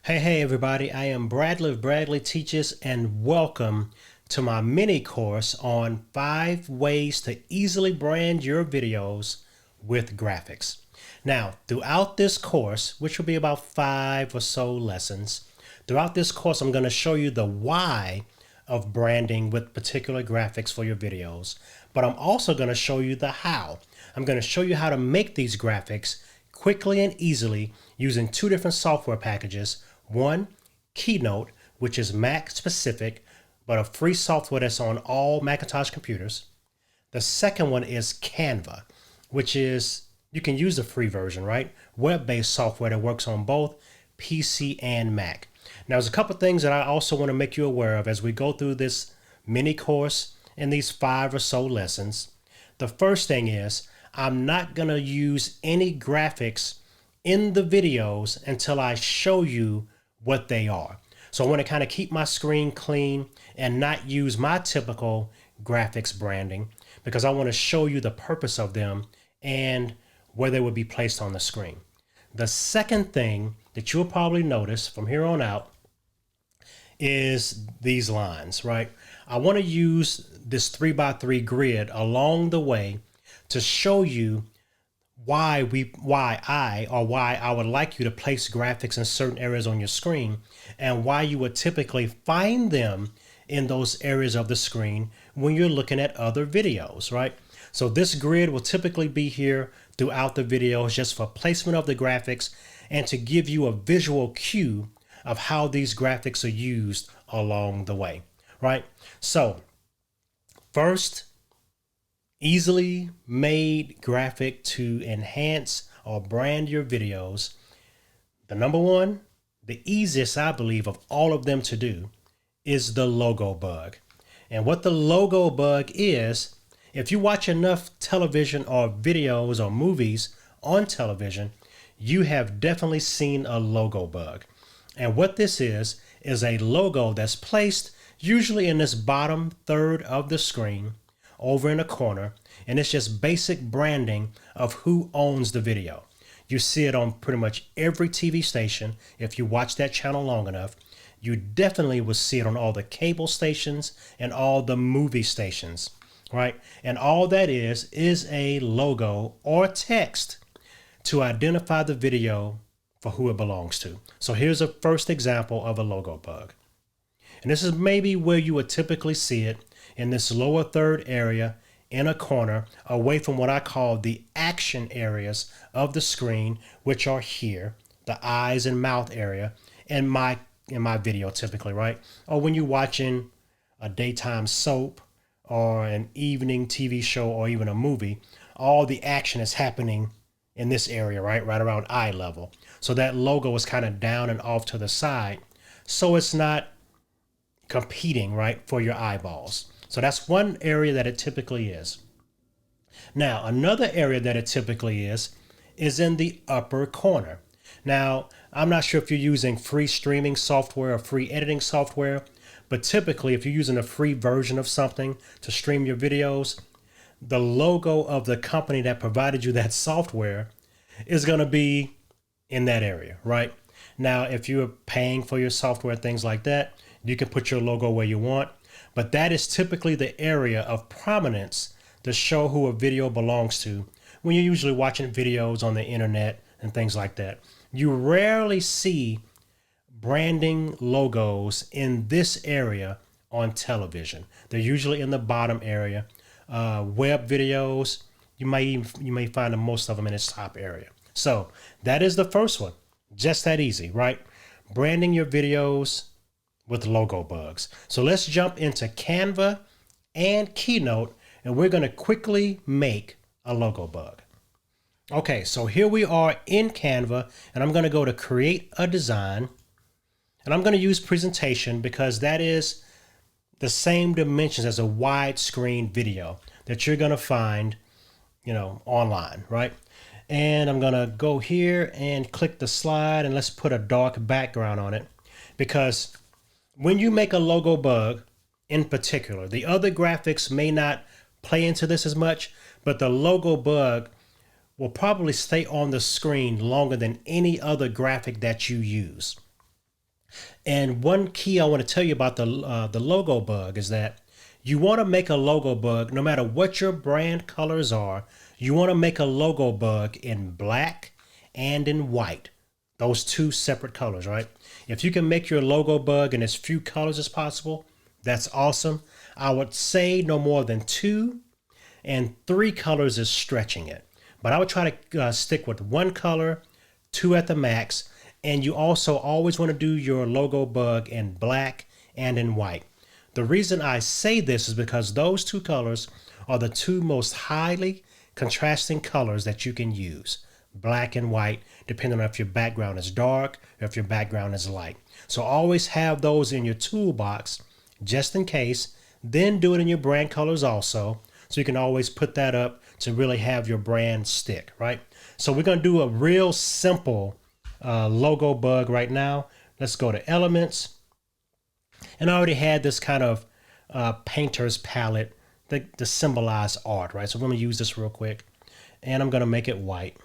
Hey everybody, I am Bradley of Bradley Teaches and welcome to my mini course on 5 ways to easily brand your videos with graphics. Now, throughout this course, which will be about 5 or so lessons, throughout this course I'm going to show you the why of branding with particular graphics for your videos, but I'm also going to show you the how. I'm going to show you how to make these graphics quickly and easily using 2 different software packages. One, Keynote, which is Mac specific, but a free software that's on all Macintosh computers. The second one is Canva, which is, you can use the free version, right? Web-based software that works on both PC and Mac. Now, there's a couple things that I also want to make you aware of as we go through this mini course in these 5 or so lessons. The first thing is, I'm not going to use any graphics in the videos until I show you what they are. So I want to kind of keep my screen clean and not use my typical graphics branding because I want to show you the purpose of them and where they would be placed on the screen. The second thing that you'll probably notice from here on out is these lines, right? I want to use this 3x3 grid along the way to show you why I would like you to place graphics in certain areas on your screen and why you would typically find them in those areas of the screen when you're looking at other videos, right? So this grid will typically be here throughout the videos just for placement of the graphics and to give you a visual cue of how these graphics are used along the way, right? So first, easily made graphic to enhance or brand your videos. The number one, the easiest I believe of all of them to do is the logo bug. And what the logo bug is, if you watch enough television or videos or movies on television, you have definitely seen a logo bug. And what this is a logo that's placed usually in this bottom third of the screen over in a corner, and it's just basic branding of who owns the video. You see it on pretty much every TV station. If you watch that channel long enough, you definitely will see it on all the cable stations and all the movie stations, right? And all that is a logo or text to identify the video for who it belongs to. So here's a first example of a logo bug. And this is maybe where you would typically see it, in this lower third area in a corner away from what I call the action areas of the screen, which are here, the eyes and mouth area in my video typically, right? Or when you're watching a daytime soap or an evening TV show or even a movie, all the action is happening in this area, right around eye level. So that logo is kind of down and off to the side, so it's not competing, right, for your eyeballs. So that's one area that it typically is. Now, another area that it typically is in the upper corner. Now, I'm not sure if you're using free streaming software or free editing software, but typically if you're using a free version of something to stream your videos, the logo of the company that provided you that software is going to be in that area, right? Now, if you're paying for your software, things like that, you can put your logo where you want. But that is typically the area of prominence to show who a video belongs to when you're usually watching videos on the internet and things like that. You rarely see branding logos in this area on television. They're usually in the bottom area. Web videos, you may find most of them in its top area. So that is the first one. Just that easy, right? Branding your videos with logo bugs. So let's jump into Canva and Keynote, and we're going to quickly make a logo bug. Okay, so here we are in Canva, and I'm going to go to create a design, and I'm going to use presentation because that is the same dimensions as a widescreen video that you're going to find, online, right? And I'm going to go here and click the slide, and let's put a dark background on it because when you make a logo bug in particular, the other graphics may not play into this as much, but the logo bug will probably stay on the screen longer than any other graphic that you use. And one key I want to tell you about the logo bug is that you want to make a logo bug no matter what your brand colors are. You want to make a logo bug in black and in white, those two separate colors, right? If you can make your logo bug in as few colors as possible, that's awesome. I would say no more than two, and three colors is stretching it. But I would try to stick with one color, two at the max. And you also always want to do your logo bug in black and in white. The reason I say this is because those two colors are the two most highly contrasting colors that you can use, black and white, depending on if your background is dark or if your background is light. So always have those in your toolbox just in case. Then do it in your brand colors also, so you can always put that up to really have your brand stick, right? So we're going to do a real simple logo bug right now. Let's go to elements. And I already had this kind of painter's palette to symbolize art, right? So I'm going to use this real quick, and I'm going to make it white.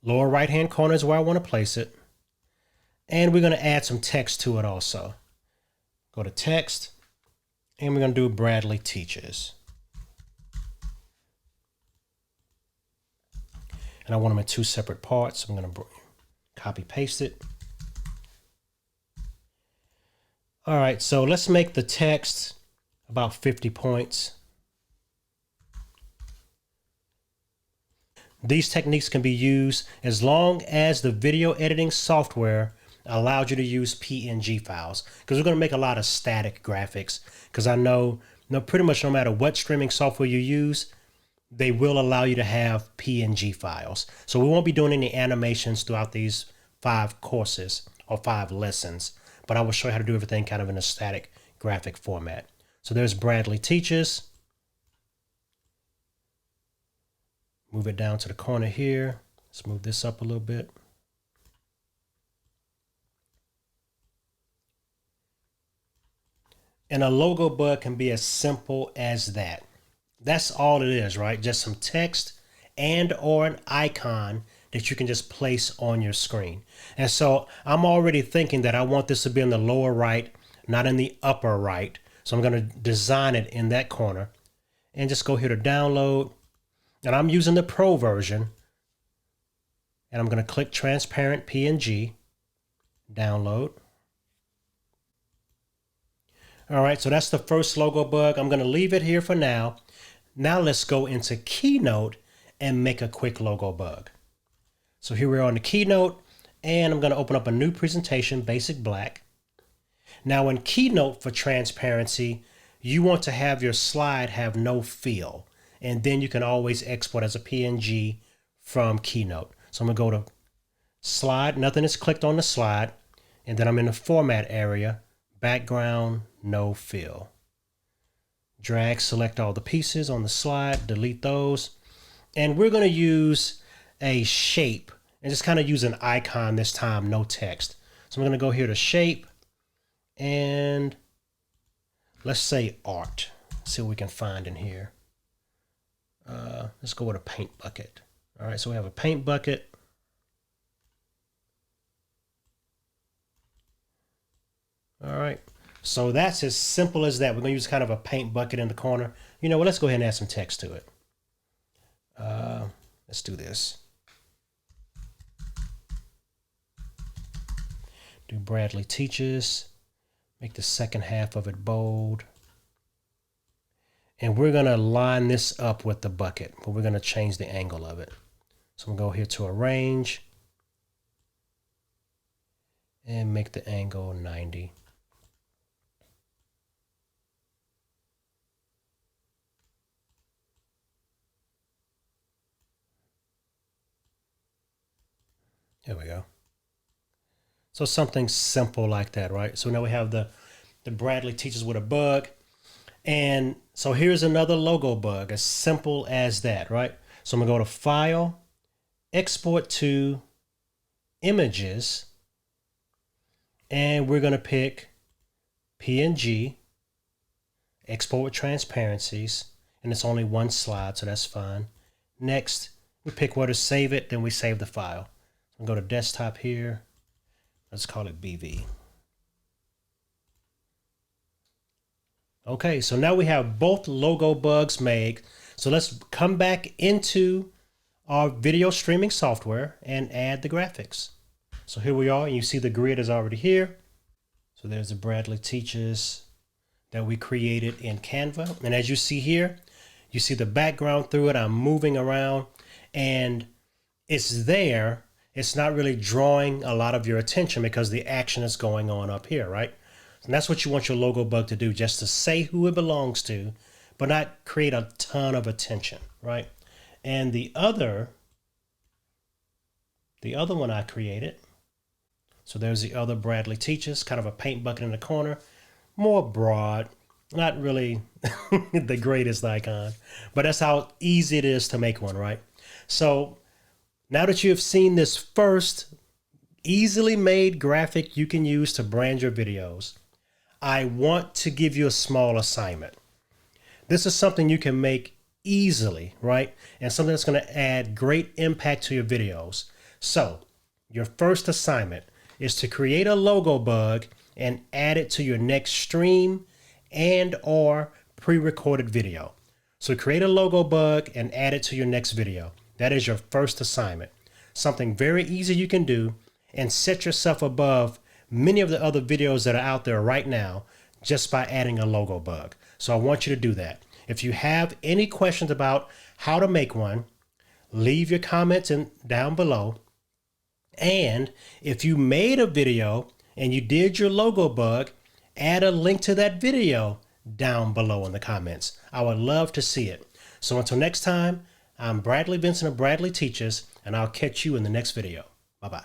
Lower right hand corner is where I want to place it. And we're going to add some text to it also. Go to text, and we're going to do Bradley Teaches. And I want them in two separate parts. I'm going to copy paste it. All right, so let's make the text about 50 points. These techniques can be used as long as the video editing software allows you to use PNG files, because we're going to make a lot of static graphics, because I know pretty much no matter what streaming software you use, they will allow you to have PNG files. So we won't be doing any animations throughout these 5 courses or 5 lessons, but I will show you how to do everything kind of in a static graphic format. So there's Bradley Teaches. Move it down to the corner here. Let's move this up a little bit. And a logo bug can be as simple as that. That's all it is, right? Just some text and or an icon that you can just place on your screen. And so I'm already thinking that I want this to be in the lower right, not in the upper right. So I'm going to design it in that corner and just go here to download. And I'm using the Pro version. And I'm going to click Transparent PNG, download. All right, so that's the first logo bug. I'm going to leave it here for now. Now let's go into Keynote and make a quick logo bug. So here we are on the Keynote, and I'm going to open up a new presentation, Basic Black. Now in Keynote, for transparency, you want to have your slide have no fill, and then you can always export as a PNG from Keynote. So I'm going to go to Slide, nothing is clicked on the slide, and then I'm in the Format area, Background, no fill. Drag, select all the pieces on the slide, delete those. And we're going to use a shape and just kind of use an icon this time, no text. So I'm going to go here to shape and let's say art. See what we can find in here. Let's go with a paint bucket. All right, so we have a paint bucket. All right, so that's as simple as that. We're going to use kind of a paint bucket in the corner. You know what, let's go ahead and add some text to it. Let's do this. Do Bradley Teaches. Make the second half of it bold. And we're going to line this up with the bucket, but we're going to change the angle of it. So I'm going to go here to Arrange and make the angle 90. There we go. So something simple like that, right? So now we have the Bradley Teaches with a bug. And so here's another logo bug, as simple as that, right? So I'm going to go to File, Export to, Images, and we're going to pick PNG, Export with Transparencies, and it's only one slide, so that's fine. Next, We pick where to save it, then we save the file. I'll go to desktop here. Let's call it BV. Okay, so now we have both logo bugs made. So let's come back into our video streaming software and add the graphics. So here we are, and you see the grid is already here. So there's the Bradley Teaches that we created in Canva. And as you see here, you see the background through it. I'm moving around and it's there. It's not really drawing a lot of your attention because the action is going on up here, right? And that's what you want your logo bug to do, just to say who it belongs to, but not create a ton of attention, right? And the other one I created, so there's the other Bradley Teaches, kind of a paint bucket in the corner, more broad, not really the greatest icon, but that's how easy it is to make one, right? So now that you have seen this first easily made graphic you can use to brand your videos, I want to give you a small assignment. This is something you can make easily, right? And something that's going to add great impact to your videos. So your first assignment is to create a logo bug and add it to your next stream and or pre-recorded video. So create a logo bug and add it to your next video. That is your first assignment. Something very easy you can do and set yourself above many of the other videos that are out there right now just by adding a logo bug. So I want you to do that. If you have any questions about how to make one, leave your comments down below. And if you made a video and you did your logo bug, add a link to that video down below in the comments. I would love to see it. So until next time, I'm Bradley Vincent of Bradley Teaches, and I'll catch you in the next video. Bye-bye.